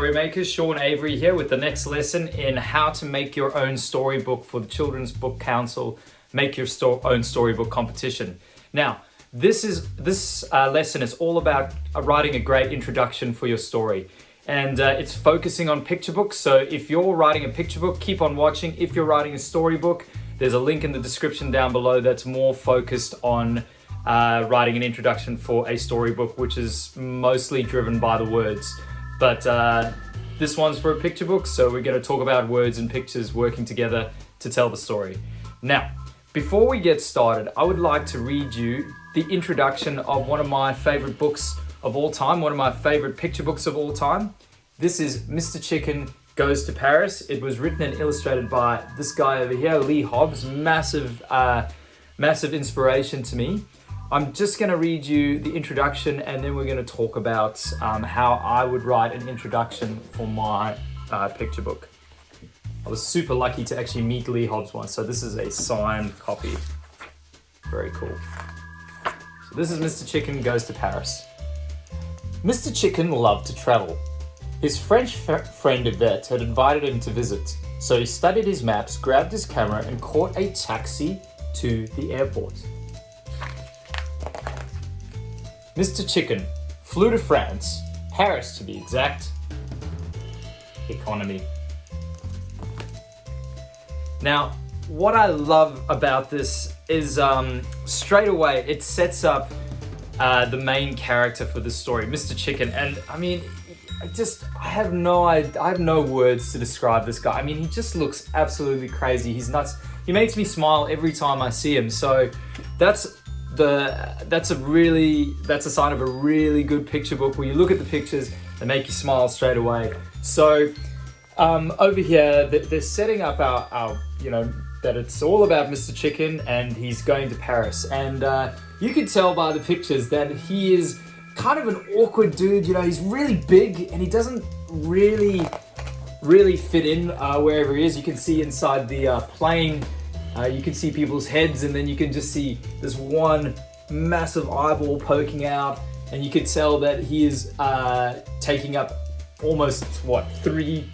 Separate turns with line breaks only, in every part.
Storymakers, Sean Avery here with the next lesson in how to make your own storybook for the Children's Book Council Make Your Own Storybook competition. Now, this lesson is all about writing a great introduction for your story. And it's focusing on picture books. So if you're writing a picture book, keep on watching. If you're writing a storybook, there's a link in the description down below that's more focused on writing an introduction for a storybook, which is mostly driven by the words. But this one's for a picture book, so we're going to talk about words and pictures working together to tell the story. Now, before we get started, I would like to read you the introduction of one of my favorite books of all time, one of my favorite picture books of all time. This is Mr. Chicken Goes to Paris. It was written and illustrated by this guy over here, Lee Hobbs. Massive inspiration to me. I'm just going to read you the introduction and then we're going to talk about how I would write an introduction for my picture book. I was super lucky to actually meet Lee Hobbs once, so this is a signed copy. Very cool. So this is Mr. Chicken Goes to Paris. Mr. Chicken loved to travel. His French friend Yvette had invited him to visit, so he studied his maps, grabbed his camera and caught a taxi to the airport. Mr. Chicken flew to France, Paris to be exact. Economy. Now, what I love about this is straight away it sets up the main character for the story, Mr. Chicken. And I mean, I have no words to describe this guy. I mean, he just looks absolutely crazy. He's nuts. He makes me smile every time I see him. So that's a sign of a really good picture book where you look at the pictures, they make you smile straight away. So over here, they're setting up our that it's all about Mr. Chicken and he's going to Paris. And you can tell by the pictures that he is kind of an awkward dude. He's really big and he doesn't really fit in wherever he is. You can see inside the plane, you can see people's heads, and then you can just see this one massive eyeball poking out, and you could tell that he is taking up almost three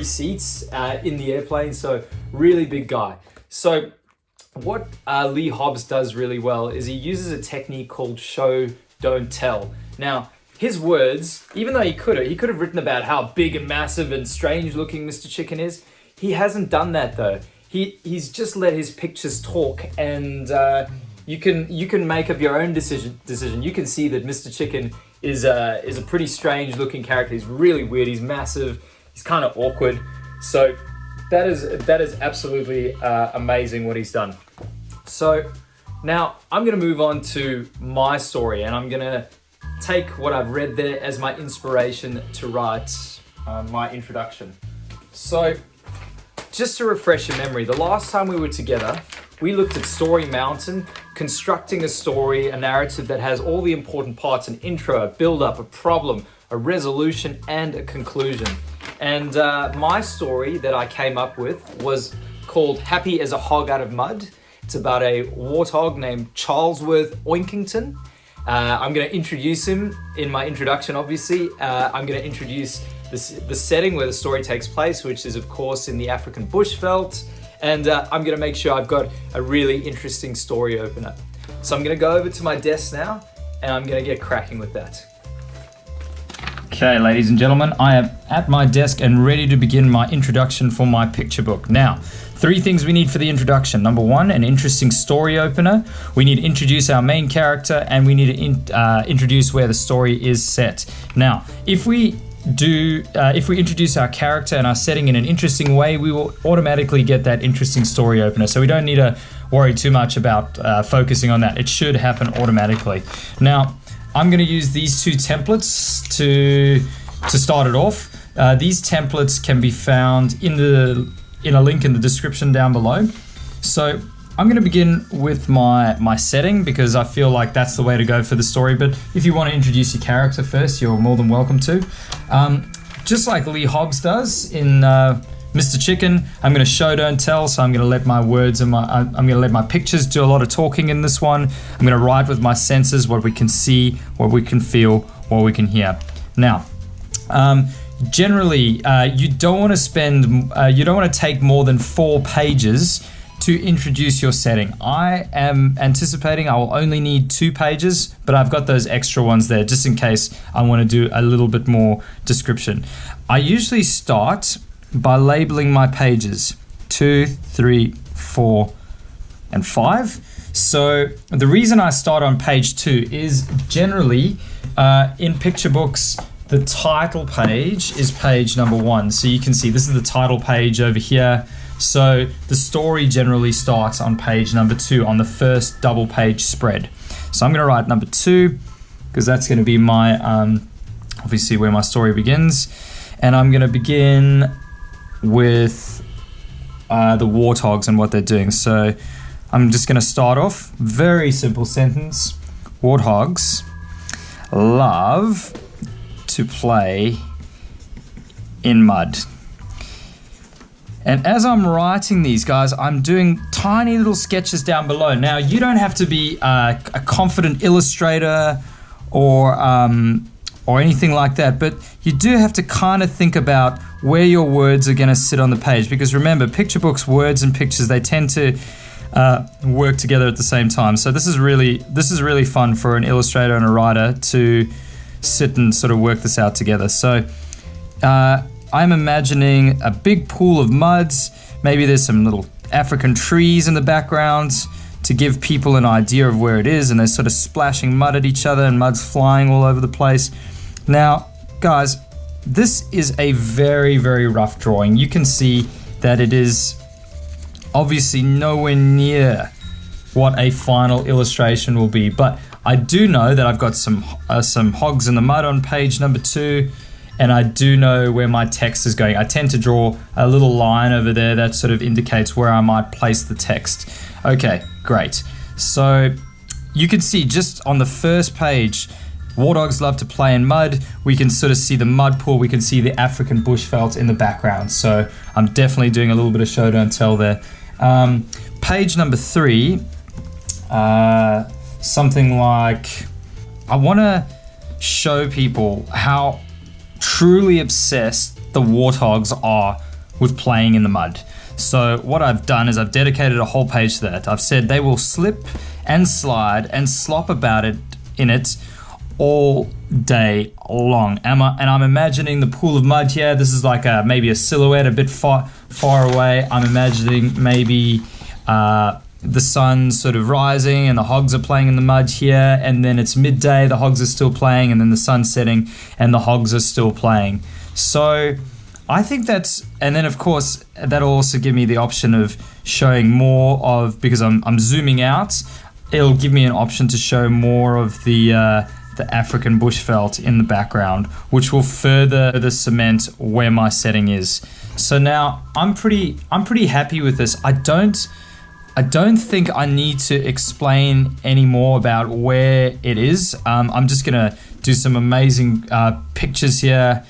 seats in the airplane. So really big guy. So what Lee Hobbs does really well is he uses a technique called show, don't tell. Now, his words, even though he could have written about how big and massive and strange looking Mr. Chicken is, he hasn't done that though. He's just let his pictures talk, and you can make up your own decision. You can see that Mr. Chicken is a pretty strange looking character. He's really weird. He's massive. He's kind of awkward. So that is absolutely amazing what he's done. So now I'm going to move on to my story, and I'm going to take what I've read there as my inspiration to write my introduction. So just to refresh your memory, the last time we were together, we looked at Story Mountain, constructing a story, a narrative that has all the important parts: an intro, a build-up, a problem, a resolution, and a conclusion. And my story that I came up with was called Happy as a Hog Out of Mud. It's about a warthog named Charlesworth Oinkington. I'm going to introduce him in my introduction, obviously. I'm going to introduce the setting where the story takes place, which is, of course, in the African bushveld. And I'm going to make sure I've got a really interesting story opener. So I'm going to go over to my desk now, and I'm going to get cracking with that. Okay, ladies and gentlemen, I am at my desk and ready to begin my introduction for my picture book. Now, 3 things we need for the introduction. Number 1, an interesting story opener. We need to introduce our main character, and we need to introduce where the story is set. Now, if we introduce our character and our setting in an interesting way, we will automatically get that interesting story opener. So we don't need to worry too much about focusing on that. It should happen automatically. Now, I'm going to use these 2 templates to start it off. These templates can be found in a link in the description down below. So I'm going to begin with my setting, because I feel like that's the way to go for the story. But if you want to introduce your character first, you're more than welcome to. Just like Lee Hobbs does in Mr. Chicken, I'm going to show, don't tell. So I'm going to let my words and I'm going to let my pictures do a lot of talking in this one. I'm going to write with my senses, what we can see, what we can feel, what we can hear. Now,
generally, you don't want to take more than 4 pages to introduce your setting. I am anticipating I will only need 2 pages, but I've got those extra ones there just in case I want to do a little bit more description. I usually start by labeling my pages 2, 3, 4, and 5. So the reason I start on page 2 is generally in picture books, the title page is page number 1. So you can see this is the title page over here. So the story generally starts on page number 2 on the first double page spread. So I'm going to write number 2 because that's going to be my, obviously where my story begins. And I'm going to begin with the warthogs and what they're doing. So I'm just going to start off, very simple sentence. Warthogs love to play in mud. And as I'm writing these, guys, I'm doing tiny little sketches down below. Now, you don't have to be a confident illustrator or anything like that, but you do have to kind of think about where your words are going to sit on the page. Because remember, picture books, words and pictures, they tend to work together at the same time. So this is really fun for an illustrator and a writer to sit and sort of work this out together. So I'm imagining a big pool of muds. Maybe there's some little African trees in the background to give people an idea of where it is, and they're sort of splashing mud at each other and mud's flying all over the place. Now, guys, this is a very, very rough drawing. You can see that it is obviously nowhere near what a final illustration will be, but I do know that I've got some hogs in the mud on page number 2, and I do know where my text is going. I tend to draw a little line over there that sort of indicates where I might place the text. Okay, great. So you can see just on the first page, warthogs love to play in mud. We can sort of see the mud pool. We can see the African bushveld in the background. So I'm definitely doing a little bit of show don't tell there. Page number 3, something like, I want to show people how truly obsessed the warthogs are with playing in the mud. So what I've done is I've dedicated a whole page to that. I've said they will slip and slide and slop about it in it all day long. And I'm imagining the pool of mud here. This is like maybe a silhouette a bit far away. I'm imagining maybe the sun sort of rising and the hogs are playing in the mud here, and then it's midday, the hogs are still playing, and then the sun's setting and the hogs are still playing. So I think that's, and then of course that'll also give me the option of showing more of, because I'm zooming out, it'll give me an option to show more of the African bushveld in the background, which will further cement where my setting is. So now I'm pretty happy with this. I don't think I need to explain any more about where it is. I'm just gonna do some amazing pictures here,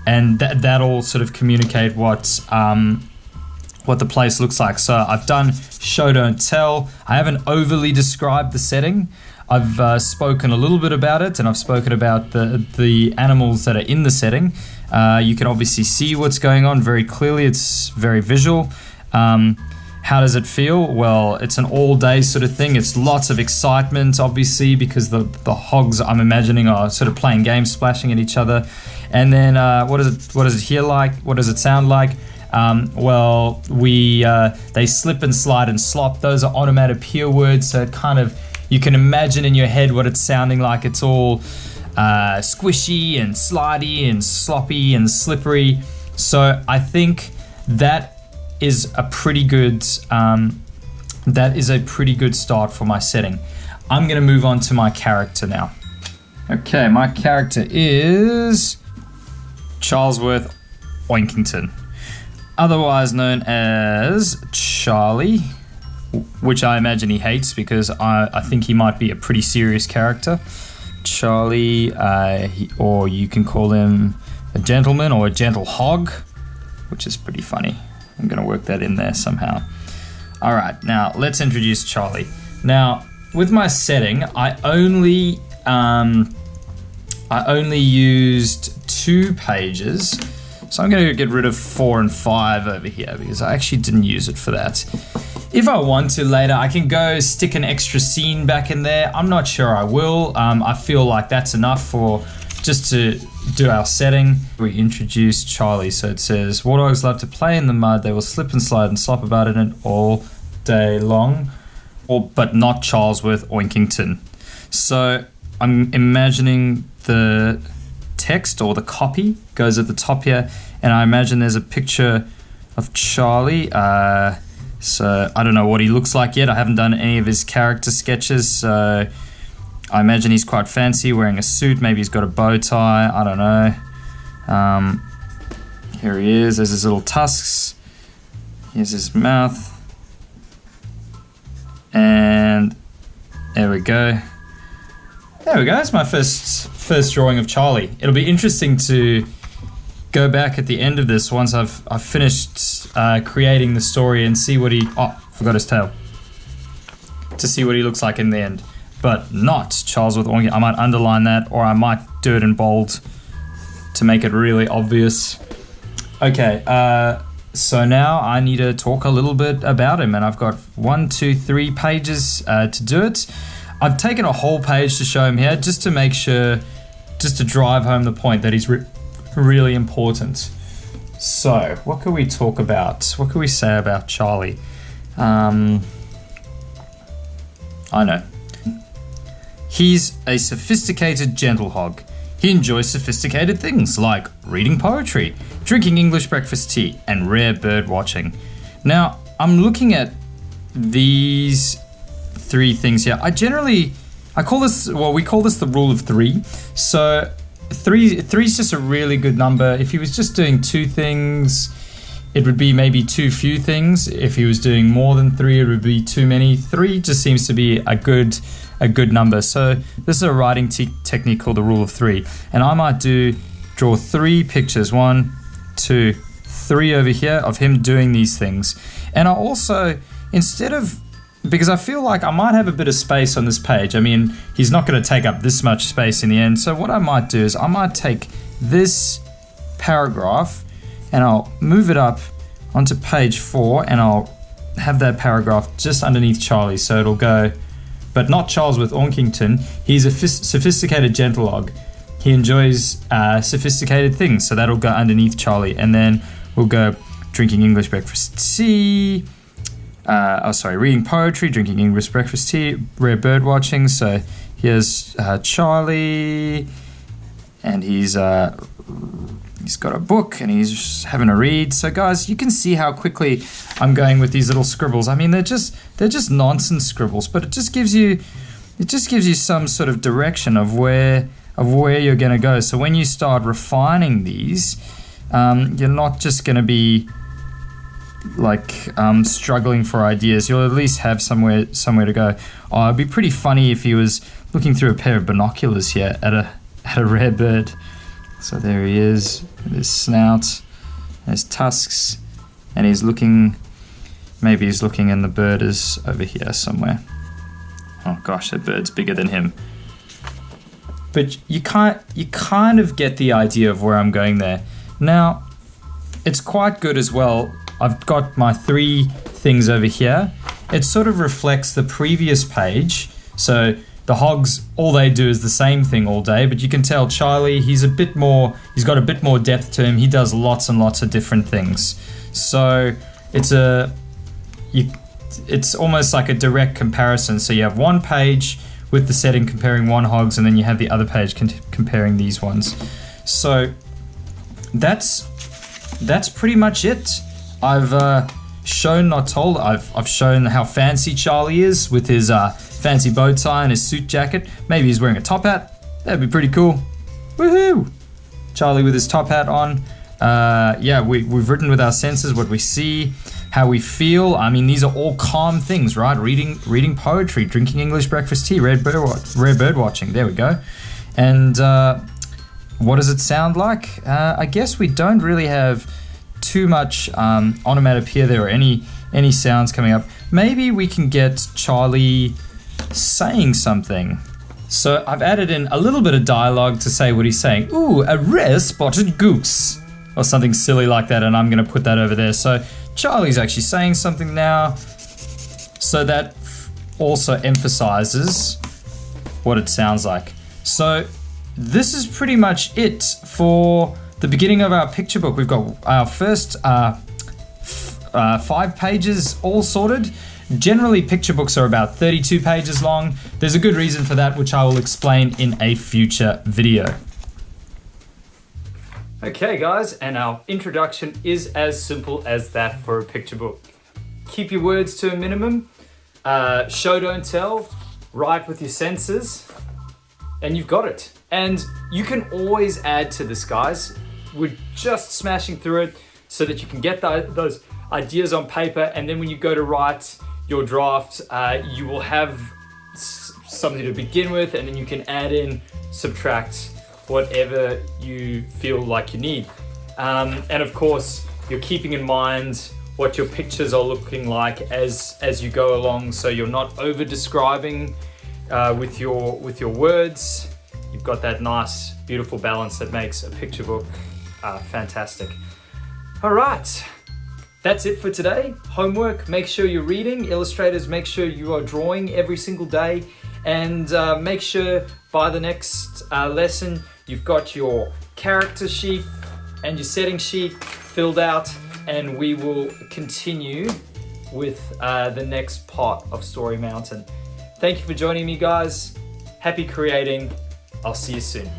and that'll sort of communicate what the place looks like. So I've done show don't tell. I haven't overly described the setting. I've spoken a little bit about it, and I've spoken about the animals that are in the setting. You can obviously see what's going on very clearly. It's very visual. How does it feel? Well, it's an all-day sort of thing. It's lots of excitement, obviously, because the hogs, I'm imagining, are sort of playing games, splashing at each other. And then what does it hear like? What does it sound like? Well, they slip and slide and slop. Those are onomatopoeia words, so it kind of, you can imagine in your head what it's sounding like. It's all squishy and slidey and sloppy and slippery. So I think that is a pretty good start for my setting. I'm going to move on to my character now. Okay, my character is Charlesworth Oinkington, otherwise known as Charlie, which I imagine he hates because I think he might be a pretty serious character. Charlie, or you can call him a gentleman or a gentle hog, which is pretty funny. I'm going to work that in there somehow. All right, now let's introduce Charlie. Now, with my setting, I only used 2 pages. So I'm going to get rid of 4 and 5 over here because I actually didn't use it for that. If I want to later, I can go stick an extra scene back in there. I'm not sure I will. I feel like that's enough for just to do our setting. We introduce Charlie. So it says, warthogs love to play in the mud. They will slip and slide and slop about in it all day long. But not Charlesworth Oinkington. So I'm imagining the text or the copy goes at the top here, and I imagine there's a picture of Charlie. So I don't know what he looks like yet. I haven't done any of his character sketches, so I imagine he's quite fancy, wearing a suit. Maybe he's got a bow tie. I don't know. Here he is. There's his little tusks. Here's his mouth. And there we go. There we go. It's my first drawing of Charlie. It'll be interesting to go back at the end of this once I've finished creating the story and see what he... Oh, forgot his tail. To see what he looks like in the end. But not Charlesworth Oinkington. I might underline that, or I might do it in bold to make it really obvious. Okay, so now I need to talk a little bit about him, and I've got 1, 2, 3 pages to do it. I've taken a whole page to show him here, just to make sure, just to drive home the point that he's really important. So, what can we talk about? What can we say about Charlie? I know. He's a sophisticated gentle hog. He enjoys sophisticated things like reading poetry, drinking English breakfast tea, and rare bird watching. Now, I'm looking at these 3 things here. We call this the rule of 3. So 3 is just a really good number. If he was just doing 2 things, it would be maybe too few things. If he was doing more than 3, it would be too many. 3 just seems to be a good number. So this is a writing technique called the rule of 3. And I might draw 3 pictures, 1, 2, 3 over here of him doing these things. And I also, because I feel like I might have a bit of space on this page. I mean, he's not going to take up this much space in the end. So what I might do is I might take this paragraph and I'll move it up onto page 4, and I'll have that paragraph just underneath Charlie. So it'll go, but not Charlesworth Oinkington. He's a sophisticated gentle hog. He enjoys sophisticated things. So that'll go underneath Charlie. And then we'll go drinking English breakfast tea. Reading poetry, drinking English breakfast tea, rare bird watching. So here's Charlie, and he's got a book and he's having a read. So guys, you can see how quickly I'm going with these little scribbles. I mean, they're just nonsense scribbles, but it just gives you some sort of direction of where you're going to go. So when you start refining these, you're not just going to be like struggling for ideas. You'll at least have somewhere to go. Oh, it'd be pretty funny if he was looking through a pair of binoculars here at a rare bird. So there he is, with his snout, his tusks, and maybe he's looking and the bird is over here somewhere. Oh gosh, that bird's bigger than him. But you kind of get the idea of where I'm going there. Now, it's quite good as well. I've got my 3 things over here. It sort of reflects the previous page. So the hogs, all they do is the same thing all day, but you can tell Charlie, he's got a bit more depth to him. He does lots and lots of different things. So it's almost like a direct comparison. So you have one page with the setting comparing one hogs, and then you have the other page comparing these ones. So that's pretty much it. I've shown, not told. I've shown how fancy Charlie is with his fancy bow tie and his suit jacket. Maybe he's wearing a top hat. That'd be pretty cool. Woohoo! Charlie with his top hat on. We've written with our senses what we see, how we feel. I mean, these are all calm things, right? Reading poetry, drinking English breakfast tea, rare bird watching. There we go. And what does it sound like? I guess we don't really have too much onomatopoeia there or any sounds coming up. Maybe we can get Charlie saying something. So I've added in a little bit of dialogue to say what he's saying. Ooh, a rare spotted goose. Or something silly like that, and I'm gonna put that over there. So Charlie's actually saying something now. So that also emphasizes what it sounds like. So this is pretty much it for the beginning of our picture book. We've got our first 5 pages all sorted. Generally, picture books are about 32 pages long. There's a good reason for that, which I will explain in a future video.
Okay guys, and our introduction is as simple as that for a picture book. Keep your words to a minimum, show don't tell, write with your senses, and you've got it. And you can always add to this, guys. We're just smashing through it so that you can get those ideas on paper, and then when you go to write your draft, you will have something to begin with, and then you can add in, subtract, whatever you feel like you need. And of course, you're keeping in mind what your pictures are looking like as you go along, so you're not over describing with your words. You've got that nice, beautiful balance that makes a picture book fantastic. All right, that's it for today. Homework, make sure you're reading. Illustrators, make sure you are drawing every single day, and make sure by the next lesson you've got your character sheet and your setting sheet filled out, and we will continue with the next part of Story Mountain. Thank you for joining me, guys. Happy creating. I'll see you soon.